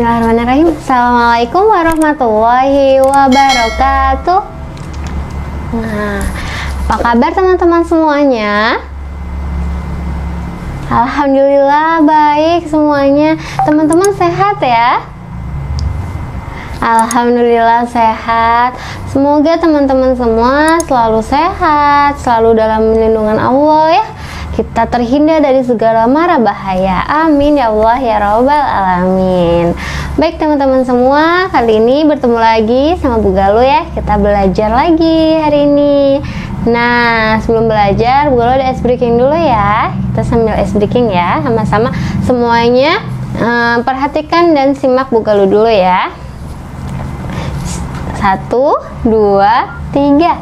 Bismillahirrahmanirrahim. Assalamualaikum warahmatullahi wabarakatuh. Nah, apa kabar teman-teman semuanya? Alhamdulillah baik semuanya. Teman-teman sehat ya? Alhamdulillah sehat. Semoga teman-teman semua selalu sehat, selalu dalam lindungan Allah ya. Kita terhindar dari segala mara bahaya. Amin ya Allah ya Rabbal alamin. Baik teman-teman semua, kali ini bertemu lagi sama Bu Galuh ya. Kita belajar lagi hari ini. Nah, sebelum belajar, Bu Galuh ada ice breaking dulu ya. Kita sambil ice breaking ya, sama-sama semuanya. Perhatikan dan simak Bu Galuh dulu ya. 1, 2, 3.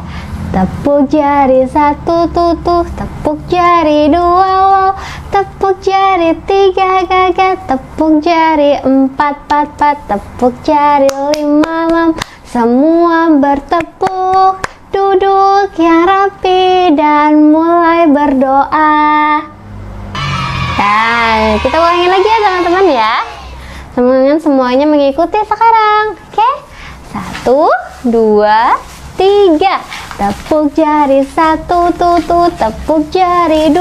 Tepuk jari 1 tutuh, tepuk jari 2 wow, tepuk jari 3 gagat, tepuk jari 4 pat pat, tepuk jari 5 lam. Semua bertepuk, duduk yang rapi dan mulai berdoa. Dan kita ulangin lagi ya teman-teman ya. Semuanya mengikuti sekarang. Oke? 1, 2, 3. Tepuk jari 1 tutup, tepuk jari 2,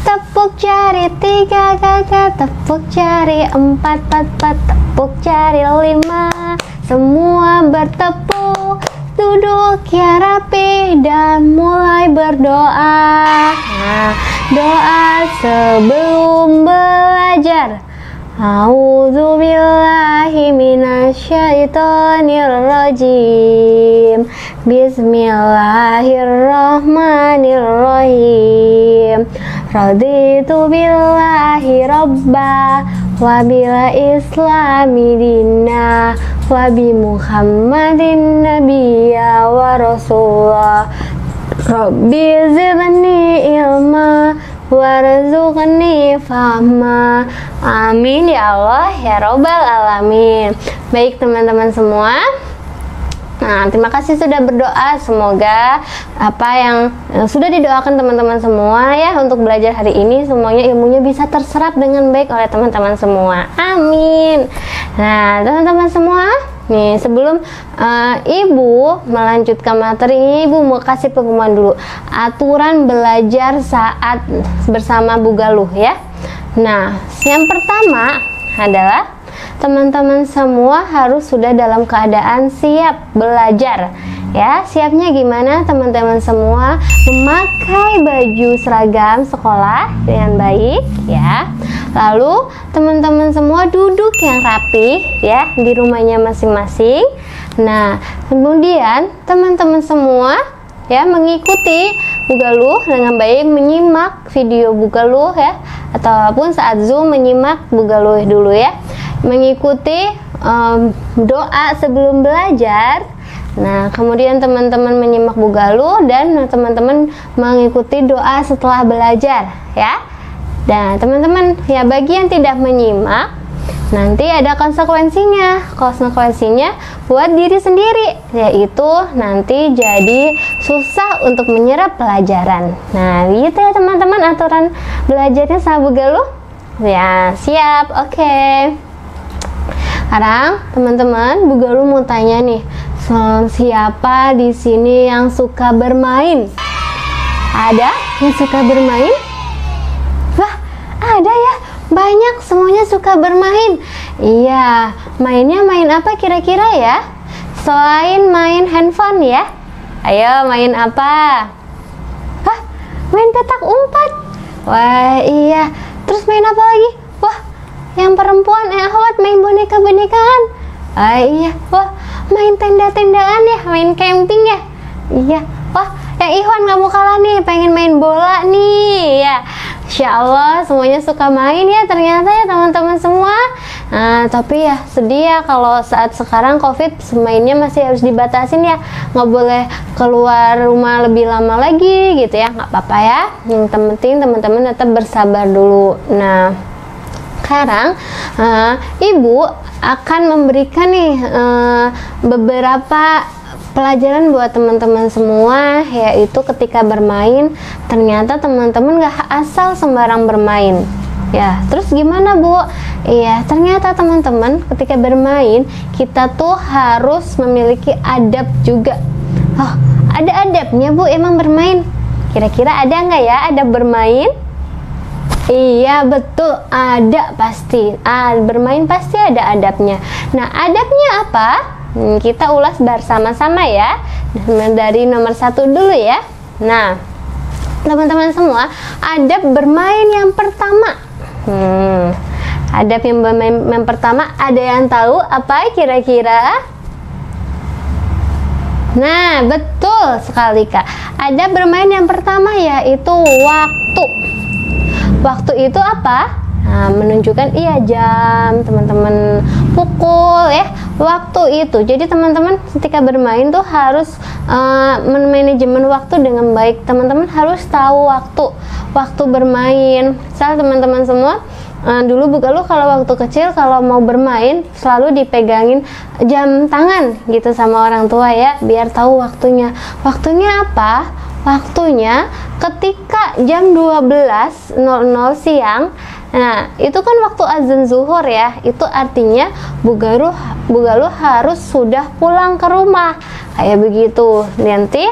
tepuk jari 3 gagal, tepuk jari 4 pat pat, tepuk jari 5. Semua bertepuk, duduk yang rapi dan mulai berdoa. Nah, doa sebelum belajar. A'udzubillahi minasyaitonirrajim. Bismillahirrahmanirrahim. Raditu billahi rabba wa bil islami dinna wa bi Muhammadin nabiyya wa rasulullah. Rabbi zidni ilma warzuqni fahma. Amin ya Allah ya Rabbal alamin. Baik teman-teman semua, nah terima kasih sudah berdoa. Semoga apa yang sudah didoakan teman-teman semua ya untuk belajar hari ini, semuanya ilmunya bisa terserap dengan baik oleh teman-teman semua. Amin. Nah teman-teman semua, nih sebelum Ibu melanjutkan materi ini, Ibu mau kasih pengumuman dulu aturan belajar saat bersama Bu Galuh ya. Nah, yang pertama adalah teman-teman semua harus sudah dalam keadaan siap belajar ya. Siapnya gimana teman-teman semua? Memakai baju seragam sekolah dengan baik ya. Lalu teman-teman semua duduk yang rapi ya di rumahnya masing-masing. Nah, kemudian teman-teman semua ya mengikuti Bu Galuh dengan baik, menyimak video Bu Galuh ya, ataupun saat Zoom menyimak Bu Galuh dulu ya. Mengikuti doa sebelum belajar. Nah, kemudian teman-teman menyimak Bu Galuh dan teman-teman mengikuti doa setelah belajar ya. Dan teman-teman ya, bagi yang tidak menyimak, nanti ada konsekuensinya. Konsekuensinya buat diri sendiri, yaitu nanti jadi susah untuk menyerap pelajaran. Nah, gitu ya teman-teman aturan belajarnya sama Bu Galuh. Ya, siap. Oke. Sekarang teman-teman, Bu Galuh mau tanya nih, siapa di sini yang suka bermain? Ada yang suka bermain? Wah, ada ya. Banyak, semuanya suka bermain. Iya, mainnya main apa kira-kira ya? Selain main handphone ya. Ayo main apa? Hah, main petak umpet. Wah iya. Terus main apa lagi? Wah, yang perempuan akhwat main boneka-bonekaan. Ah iya. Wah, main tenda-tendaan ya, main camping ya. Iya. Wah, yang Ikhwan gak mau kalah nih, pengen main bola nih ya. Insya Allah semuanya suka main ya ternyata ya teman-teman semua. Nah, tapi ya sedih ya kalau saat sekarang COVID mainnya masih harus dibatasin ya. Nggak boleh keluar rumah lebih lama lagi gitu ya. Nggak apa-apa ya. Yang penting teman-teman tetap bersabar dulu. Nah, sekarang Ibu akan memberikan nih beberapa pelajaran buat teman-teman semua, yaitu ketika bermain ternyata teman-teman gak asal sembarang bermain ya. Terus gimana Bu? Iya, ternyata teman-teman ketika bermain kita tuh harus memiliki adab juga. Oh, ada adabnya Bu emang bermain? Kira-kira ada nggak ya adab bermain? Iya betul, ada pasti. Bermain pasti ada adabnya. Nah, adabnya apa? Kita ulas bersama-sama ya. Dari nomor 1 dulu ya. Nah, teman-teman semua, adab bermain yang pertama. Adab yang bermain yang pertama, ada yang tahu apa kira-kira? Nah, betul sekali Kak. Adab bermain yang pertama yaitu waktu. Waktu itu apa? Nah, menunjukkan iya jam, teman-teman, pukul ya. Waktu itu. Jadi teman-teman ketika bermain tuh harus manajemen waktu dengan baik. Teman-teman harus tahu waktu bermain. Misal teman-teman semua dulu kalau waktu kecil kalau mau bermain selalu dipegangin jam tangan gitu sama orang tua ya, biar tahu waktunya. Waktunya apa? Waktunya ketika jam 12.00 siang. Nah, itu kan waktu azan zuhur ya. Itu artinya Bu Galuh harus sudah pulang ke rumah. Kayak begitu. Nanti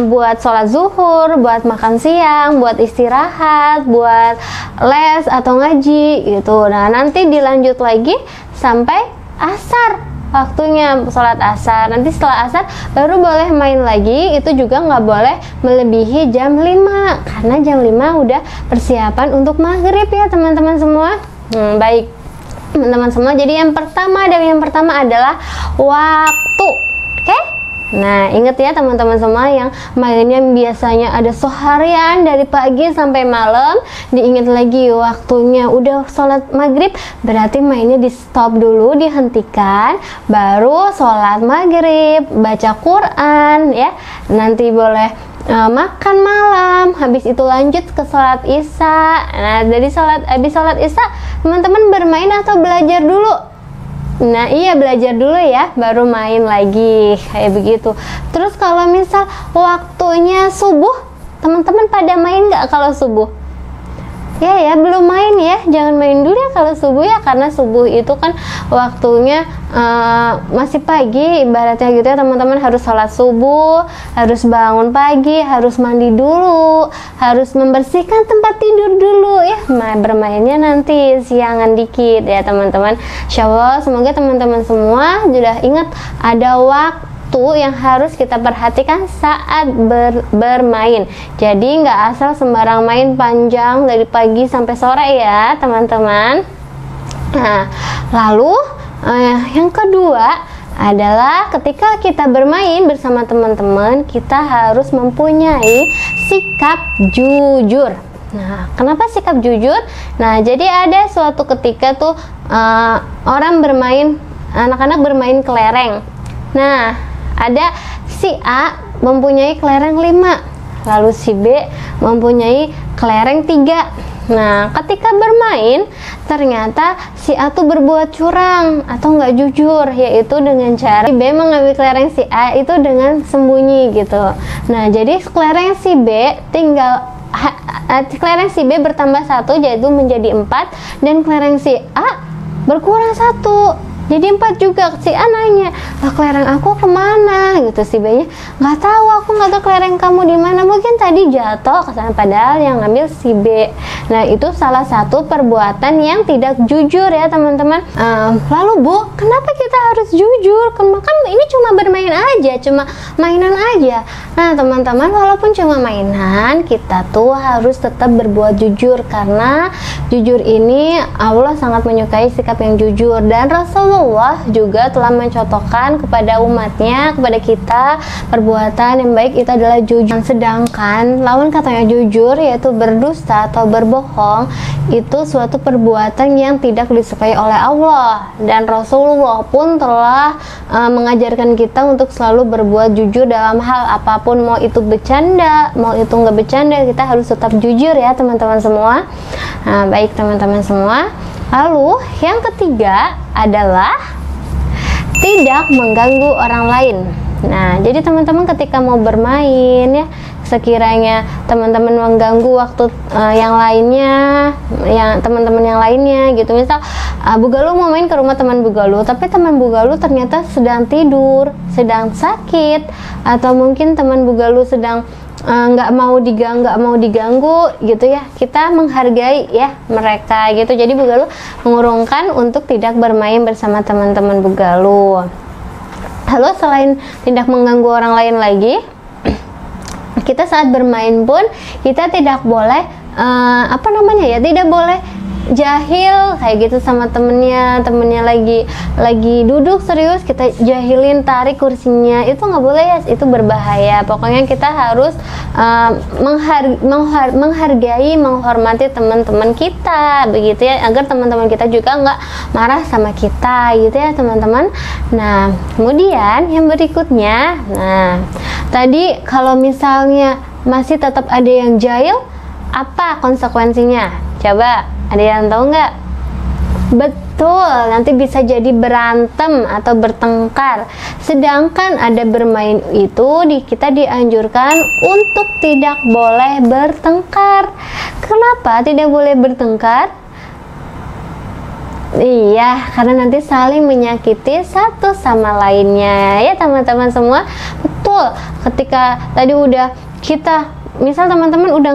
buat sholat zuhur, buat makan siang, buat istirahat, buat les atau ngaji gitu. Nah, nanti dilanjut lagi sampai asar. Waktunya sholat asar. Nanti setelah asar baru boleh main lagi. Itu juga nggak boleh melebihi jam 5 karena jam 5 udah persiapan untuk maghrib ya teman-teman semua. Baik teman-teman semua, jadi yang pertama adalah waktu. Oke? Nah, ingat ya teman-teman semua yang mainnya biasanya ada seharian dari pagi sampai malam, diingat lagi waktunya udah sholat maghrib, berarti mainnya di stop dulu, dihentikan, baru sholat maghrib, baca Quran ya, nanti boleh makan malam, habis itu lanjut ke sholat isya. Nah, habis sholat isya teman-teman bermain atau belajar dulu? Nah iya, belajar dulu ya, baru main lagi, kayak begitu. Terus kalau misal waktunya subuh, teman-teman pada main nggak kalau subuh? Ya belum main ya, jangan main dulu ya kalau subuh ya, karena subuh itu kan waktunya masih pagi ibaratnya gitu ya teman-teman. Harus sholat subuh, harus bangun pagi, harus mandi dulu, harus membersihkan tempat tidur dulu ya. Bermainnya nanti siangan dikit ya teman-teman. Insya Allah semoga teman-teman semua sudah ingat ada waktu yang harus kita perhatikan saat bermain. Jadi nggak asal sembarang main panjang dari pagi sampai sore ya teman-teman. Nah, lalu yang kedua adalah ketika kita bermain bersama teman-teman, kita harus mempunyai sikap jujur. Nah, kenapa sikap jujur? Nah, jadi ada suatu ketika tuh anak-anak bermain kelereng. Nah, ada si A mempunyai kelereng 5, lalu si B mempunyai kelereng 3. Nah, ketika bermain ternyata si A tuh berbuat curang atau nggak jujur, yaitu dengan cara si B mengambil kelereng si A itu dengan sembunyi gitu. Nah, jadi kelereng si B kelereng si B bertambah 1, yaitu menjadi 4, dan kelereng si A berkurang 1. Jadi 4 juga. Si A nanya, lah kelereng aku kemana? Gitu. Si B nya, nggak tahu, aku nggak tahu kelereng kamu di mana. Mungkin tadi jatuh ke sana, padahal yang ngambil si B. Nah, itu salah satu perbuatan yang tidak jujur ya teman-teman. Lalu Bu, kenapa kita harus jujur? Kan ini cuma bermain aja, cuma mainan aja. Nah teman-teman, walaupun cuma mainan, kita tuh harus tetap berbuat jujur, karena jujur ini Allah sangat menyukai sikap yang jujur, dan Rasulullah juga telah mencontohkan kepada umatnya, kepada kita, perbuatan yang baik itu adalah jujur. Sedangkan lawan katanya jujur yaitu berdusta atau berbohong, itu suatu perbuatan yang tidak disukai oleh Allah, dan Rasulullah pun telah mengajarkan kita untuk selalu berbuat jujur dalam hal apapun, mau itu bercanda, mau itu nggak bercanda, kita harus tetap jujur ya teman-teman semua. Nah, baik teman-teman semua. Lalu yang ketiga adalah tidak mengganggu orang lain. Nah, jadi teman-teman ketika mau bermain ya, sekiranya teman-teman mengganggu waktu yang lainnya, yang teman-teman yang lainnya gitu, misal Bu Galuh mau main ke rumah teman Bu Galuh, tapi teman Bu Galuh ternyata sedang tidur, sedang sakit, atau mungkin teman Bu Galuh sedang nggak mau diganggu gitu ya. Kita menghargai ya mereka gitu. Jadi Bu Galuh mengurungkan untuk tidak bermain bersama teman-teman Bu Galuh. Lalu selain tidak mengganggu orang lain lagi, kita saat bermain pun kita tidak boleh tidak boleh jahil kayak gitu sama temennya lagi duduk serius kita jahilin, tarik kursinya, itu nggak boleh ya, itu berbahaya. Pokoknya kita harus menghargai, menghormati teman-teman kita begitu ya, agar teman-teman kita juga nggak marah sama kita gitu ya teman-teman. Nah kemudian yang berikutnya, nah tadi kalau misalnya masih tetap ada yang jahil, apa konsekuensinya? Coba ada yang tahu nggak? Betul, nanti bisa jadi berantem atau bertengkar. Sedangkan ada bermain itu kita dianjurkan untuk tidak boleh bertengkar. Kenapa tidak boleh bertengkar? Iya, karena nanti saling menyakiti satu sama lainnya ya teman-teman semua. Betul, ketika tadi udah kita misal teman-teman udah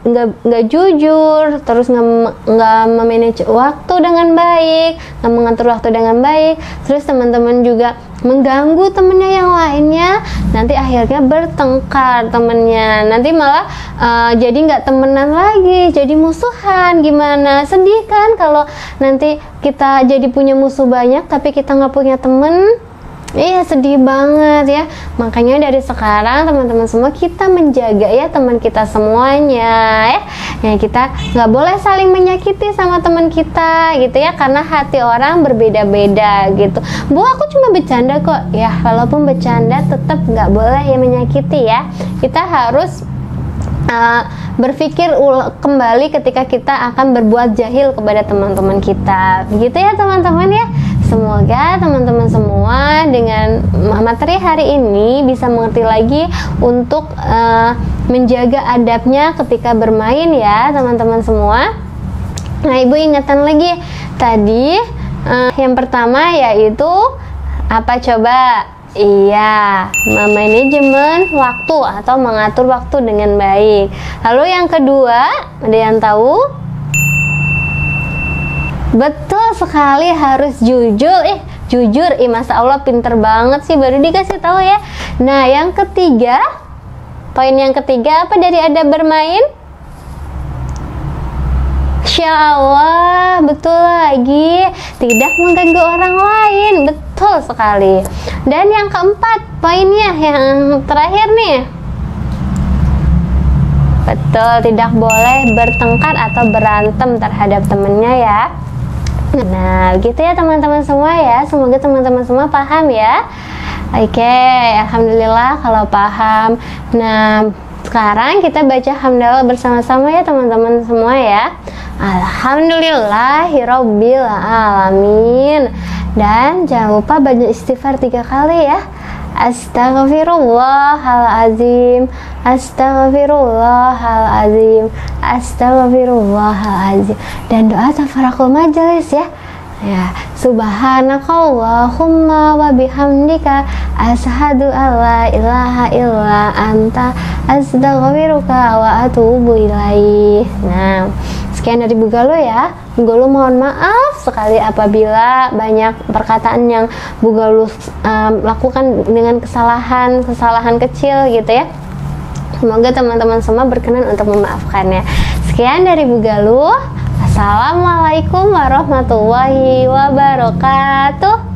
nggak jujur, terus nggak memanage waktu dengan baik, nggak mengatur waktu dengan baik, terus teman-teman juga mengganggu temennya yang lainnya, nanti akhirnya bertengkar temennya, nanti malah jadi nggak temenan lagi, jadi musuhan. Gimana, sedih kan kalau nanti kita jadi punya musuh banyak tapi kita nggak punya temen. Iya, sedih banget ya. Makanya dari sekarang teman-teman semua kita menjaga ya teman kita semuanya ya. Ya kita nggak boleh saling menyakiti sama teman kita gitu ya, karena hati orang berbeda-beda gitu. Bu, aku cuma bercanda kok. Ya walaupun bercanda tetap nggak boleh ya menyakiti ya. Kita harus berpikir kembali ketika kita akan berbuat jahil kepada teman-teman kita. Begitu ya teman-teman ya. Semoga teman-teman semua dengan materi hari ini bisa mengerti lagi untuk menjaga adabnya ketika bermain ya teman-teman semua. Nah Ibu ingatkan lagi tadi yang pertama yaitu apa coba? Iya, manajemen waktu atau mengatur waktu dengan baik. Lalu yang kedua, ada yang tahu? Betul sekali, harus jujur. Jujur, masa Allah pinter banget sih, baru dikasih tahu ya. Nah, yang ketiga, poin yang ketiga apa dari adab bermain? Insya Allah, betul lagi, tidak mengganggu orang lain, betul sekali. Dan yang keempat, poinnya yang terakhir nih, betul, tidak boleh bertengkar atau berantem terhadap temennya ya. Nah, gitu ya teman-teman semua ya. Semoga teman-teman semua paham ya. Oke, alhamdulillah kalau paham. Nah, sekarang kita baca hamdalah bersama-sama ya teman-teman semua ya. Alhamdulillahirabbil alamin. Dan jangan lupa baca istighfar 3 kali ya. Astaghfirullahaladzim, astaghfirullahaladzim, astaghfirullahaladzim. Dan doa tafarakul majelis ya. Ya, subhanakallahumma wa bihamdika asyhadu alla ilaha illa anta astaghfiruka wa atubu ilaih. Nah, sekian dari Bu Galuh ya. Bu Galuh mohon maaf sekali apabila banyak perkataan yang Bu Galuh lakukan dengan kesalahan kecil gitu ya. Semoga teman-teman semua berkenan untuk memaafkannya. Sekian dari Bu Galuh. Assalamualaikum warahmatullahi wabarakatuh.